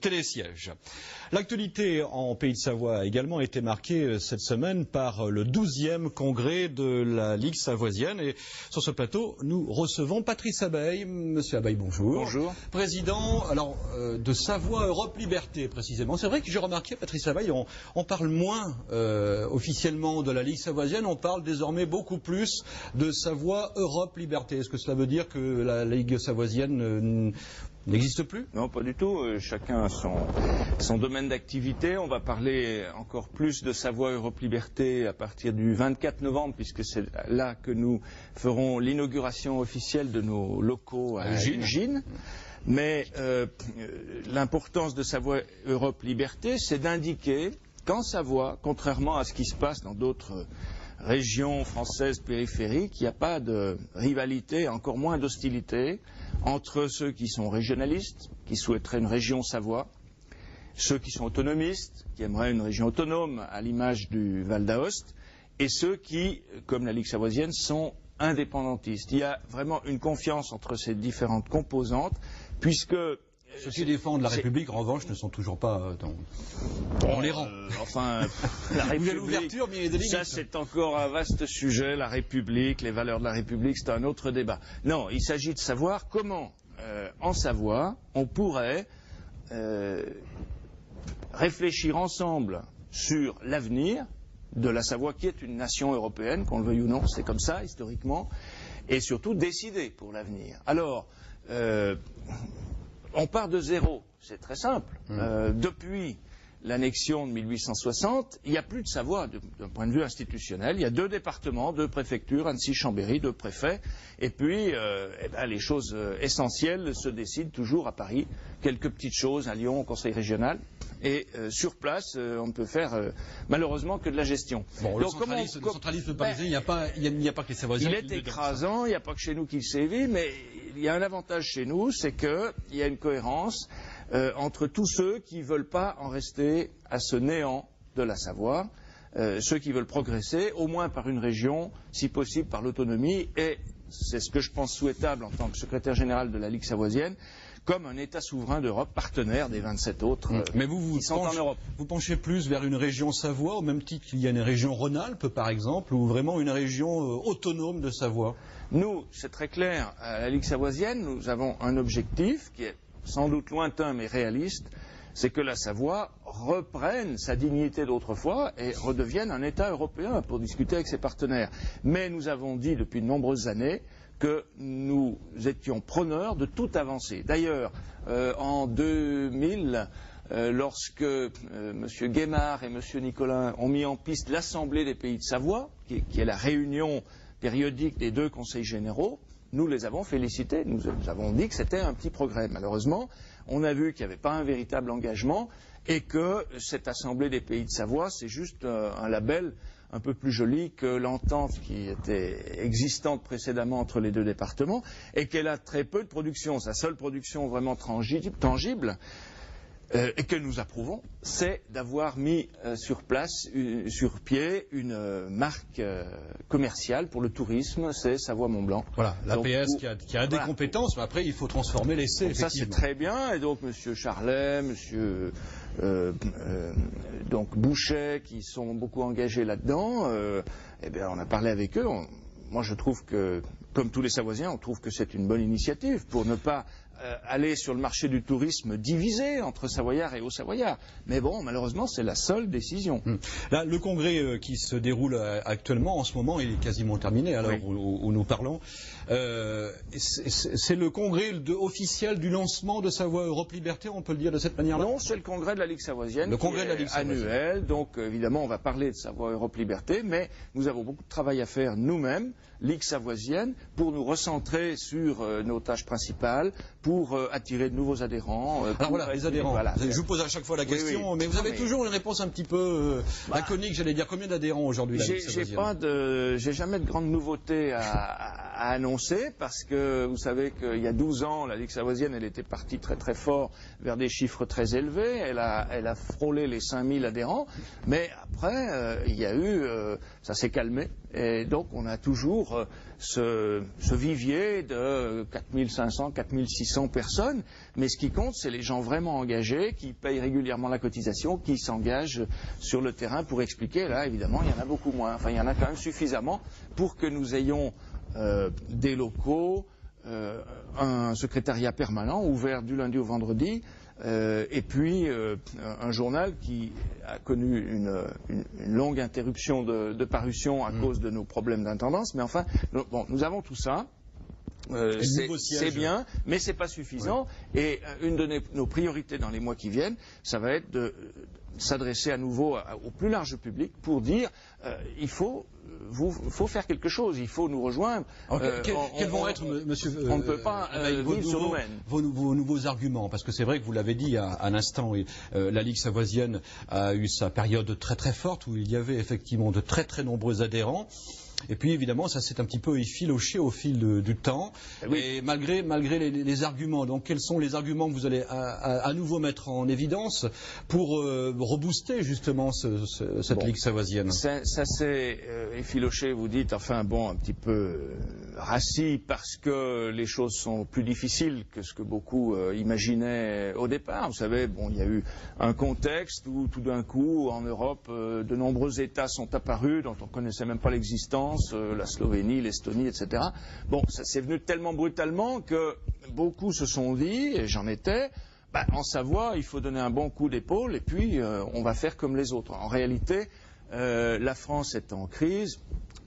télésiège. L'actualité en Pays de Savoie a également été marquée cette semaine par le 12e congrès de la Ligue savoisienne. Et sur ce plateau, nous recevons Patrice Abeille. Monsieur Abeille, bonjour. Bonjour. Président de Savoie Europe Liberté, précisément. C'est vrai que j'ai remarqué, Patrice Abeille, on parle moins officiellement de la Ligue savoisienne, on parle désormais beaucoup plus de Savoie Europe Liberté. Est-ce que cela veut dire que la Ligue savoisienne n'existe plus? Non, pas du tout. Chacun a son domaine d'activité. On va parler encore plus de Savoie Europe Liberté à partir du 24 novembre, puisque c'est là que nous ferons l'inauguration officielle de nos locaux à Ugine. Mais l'importance de Savoie Europe Liberté, c'est d'indiquer qu'en Savoie, contrairement à ce qui se passe dans d'autres régions françaises périphériques, il n'y a pas de rivalité, encore moins d'hostilité entre ceux qui sont régionalistes, qui souhaiteraient une région Savoie, ceux qui sont autonomistes, qui aimeraient une région autonome à l'image du Val d'Aoste, et ceux qui, comme la Ligue savoisienne, sont indépendantistes. Il y a vraiment une confiance entre ces différentes composantes, puisque ceux qui défendent la République, en revanche, ne sont toujours pas dans les rangs. La République, l'ouverture, mais il y a des limites. Ça, c'est encore un vaste sujet. La République, les valeurs de la République, c'est un autre débat. Non, il s'agit de savoir comment, en Savoie, on pourrait réfléchir ensemble sur l'avenir de la Savoie, qui est une nation européenne, qu'on le veuille ou non, c'est comme ça, historiquement, et surtout décider pour l'avenir. Alors, on part de zéro, c'est très simple. Depuis l'annexion de 1860, il n'y a plus de Savoie d'un point de vue institutionnel. Il y a 2 départements, 2 préfectures, Annecy-Chambéry, 2 préfets. Et puis, les choses essentielles se décident toujours à Paris. Quelques petites choses à Lyon, au Conseil régional. Et sur place, on ne peut faire malheureusement que de la gestion. Bon, donc, le centralisme parisien, il n'y a pas que les Savoisiens. Il est écrasant, il n'y a pas que chez nous qu'il sévit, mais il y a un avantage chez nous, c'est qu'il y a une cohérence entre tous ceux qui ne veulent pas en rester à ce néant de la Savoie, ceux qui veulent progresser, au moins par une région, si possible par l'autonomie, et c'est ce que je pense souhaitable en tant que secrétaire général de la Ligue savoisienne, comme un État souverain d'Europe, partenaire des 27 autres Mais qui sont en Europe. Vous penchez plus vers une région Savoie, au même titre qu'il y a une région Rhône-Alpes, par exemple, ou vraiment une région autonome de Savoie? Nous, c'est très clair, à la Ligue savoisienne, nous avons un objectif qui est sans doute lointain mais réaliste, c'est que la Savoie reprenne sa dignité d'autrefois et redevienne un État européen pour discuter avec ses partenaires. Mais nous avons dit depuis de nombreuses années que nous étions preneurs de toute avancée. D'ailleurs, en 2000, lorsque M. Guémard et M. Nicolin ont mis en piste l'Assemblée des pays de Savoie, qui est la réunion périodique des 2 conseils généraux, nous les avons félicités, nous avons dit que c'était un petit progrès. Malheureusement, on a vu qu'il n'y avait pas un véritable engagement et que cette Assemblée des pays de Savoie, c'est juste un label un peu plus joli que l'entente qui était existante précédemment entre les 2 départements et qu'elle a très peu de production. Sa seule production vraiment tangible, et que nous approuvons, c'est d'avoir mis sur pied une marque commerciale pour le tourisme, c'est Savoie-Mont-Blanc. Voilà, l'APS qui a des compétences, mais après il faut transformer l'essai. Ça c'est très bien, et donc M. Charlet, M. Boucher, qui sont beaucoup engagés là-dedans, on a parlé avec eux. Moi je trouve que, comme tous les Savoisiens, on trouve que c'est une bonne initiative pour ne pas aller sur le marché du tourisme divisé entre Savoyards et Hauts-Savoyards. Mais bon, malheureusement, c'est la seule décision. Là, le congrès qui se déroule actuellement, en ce moment, il est quasiment terminé, alors où nous parlons. C'est le congrès officiel du lancement de Savoie Europe Liberté, on peut le dire de cette manière-là? Non, c'est le congrès de la Ligue savoisienne, le congrès de la Ligue annuel. Donc, évidemment, on va parler de Savoie Europe Liberté, mais nous avons beaucoup de travail à faire nous-mêmes, Ligue savoisienne, pour nous recentrer sur nos tâches principales, pour attirer de nouveaux adhérents. Alors voilà, les adhérents. Voilà. Je vous pose à chaque fois la question, mais vous avez toujours une réponse un petit peu laconique, j'allais dire. Combien d'adhérents aujourd'hui? J'ai jamais de grandes nouveautés à annoncer, parce que vous savez qu'il y a 12 ans, la Ligue savoisienne, elle était partie très très fort vers des chiffres très élevés. Elle a frôlé les 5000 adhérents, mais après, il y a eu, ça s'est calmé, Et donc on a toujours ce vivier de 4500, 4600 personnes, mais ce qui compte, c'est les gens vraiment engagés, qui payent régulièrement la cotisation, qui s'engagent sur le terrain pour expliquer. Là, évidemment, il y en a beaucoup moins. Enfin, il y en a quand même suffisamment pour que nous ayons des locaux, un secrétariat permanent ouvert du lundi au vendredi, et puis un journal qui a connu une longue interruption de parution à cause de nos problèmes d'intendance. Mais enfin, bon, nous avons tout ça. C'est bien, mais c'est pas suffisant. Ouais. Et une de nos priorités dans les mois qui viennent, ça va être de s'adresser à nouveau au plus large public pour dire il faut faire quelque chose, il faut nous rejoindre. Quels vont être, monsieur, on ne peut pas vivre sur nous-mêmes. Vos nouveaux arguments, parce que c'est vrai que vous l'avez dit à l'instant, la Ligue savoisienne a eu sa période très très forte où il y avait effectivement de très très nombreux adhérents. Et puis évidemment, ça s'est un petit peu effiloché au fil du temps. Oui. Et malgré les arguments, donc quels sont les arguments que vous allez à nouveau mettre en évidence pour rebooster justement cette Ligue savoisienne? Ça s'est effiloché, vous dites, enfin bon, un petit peu rassis parce que les choses sont plus difficiles que ce que beaucoup imaginaient au départ. Vous savez, bon, il y a eu un contexte où tout d'un coup, en Europe, de nombreux États sont apparus dont on ne connaissait même pas l'existence. La Slovénie, l'Estonie, etc. Bon, ça c'est venu tellement brutalement que beaucoup se sont dit, et j'en étais, en Savoie, il faut donner un bon coup d'épaule et puis on va faire comme les autres. En réalité, la France est en crise.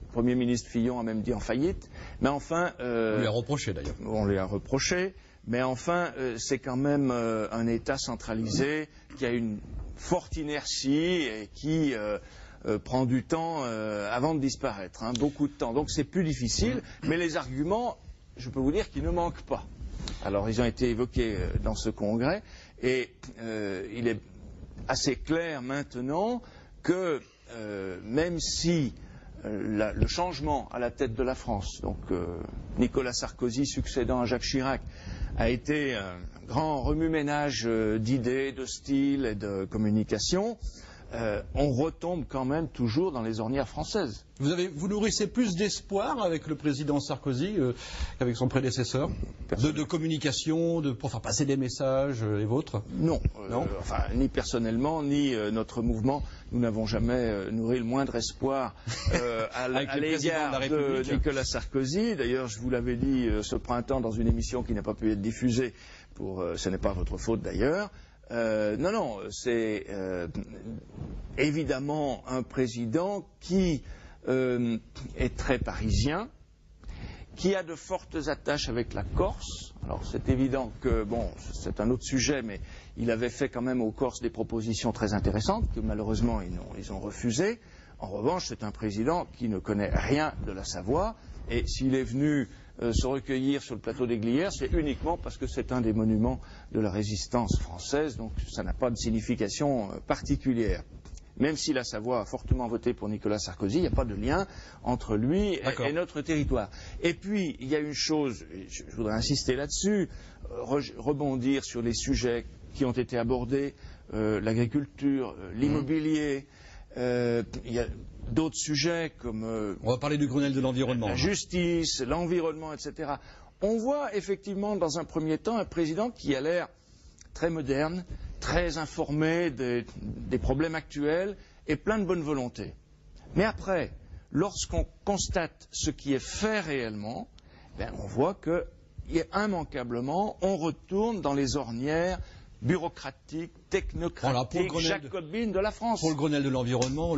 Le Premier ministre Fillon a même dit en faillite. Mais enfin... on lui a reproché d'ailleurs. On lui a reproché. Mais enfin, c'est quand même un État centralisé qui a une forte inertie et qui... prend du temps avant de disparaître, beaucoup de temps. Donc c'est plus difficile, mais les arguments, je peux vous dire qu'ils ne manquent pas. Alors ils ont été évoqués dans ce congrès, et il est assez clair maintenant que même si le changement à la tête de la France, donc Nicolas Sarkozy succédant à Jacques Chirac, a été un grand remue-ménage d'idées, de style et de communication, on retombe quand même toujours dans les ornières françaises. Vous nourrissez plus d'espoir avec le président Sarkozy qu'avec son prédécesseur de communication, pour faire passer des messages, les vôtres? Non, enfin, ni personnellement, ni notre mouvement. Nous n'avons jamais nourri le moindre espoir à l'égard de Nicolas Sarkozy. D'ailleurs, je vous l'avais dit ce printemps dans une émission qui n'a pas pu être diffusée, ce n'est pas votre faute d'ailleurs. Non, c'est évidemment un président qui est très parisien, qui a de fortes attaches avec la Corse. Alors c'est évident que, bon, c'est un autre sujet, mais il avait fait quand même aux Corses des propositions très intéressantes que malheureusement ils ont refusées. En revanche, c'est un président qui ne connaît rien de la Savoie, et s'il est venu se recueillir sur le plateau des Glières, c'est uniquement parce que c'est un des monuments de la résistance française, donc ça n'a pas de signification particulière. Même si la Savoie a fortement voté pour Nicolas Sarkozy, il n'y a pas de lien entre lui et notre territoire. Et puis, il y a une chose, je voudrais insister là-dessus, rebondir sur les sujets qui ont été abordés, l'agriculture, l'immobilier, il y a d'autres sujets comme on va parler du Grenelle de l'environnement, la justice, l'environnement, etc. On voit effectivement dans un premier temps un président qui a l'air très moderne, très informé des problèmes actuels et plein de bonne volonté. Mais après, lorsqu'on constate ce qui est fait réellement, on voit que immanquablement on retourne dans les ornières bureaucratiques, technocratiques, jacobines de la France. Pour le Grenelle de l'environnement,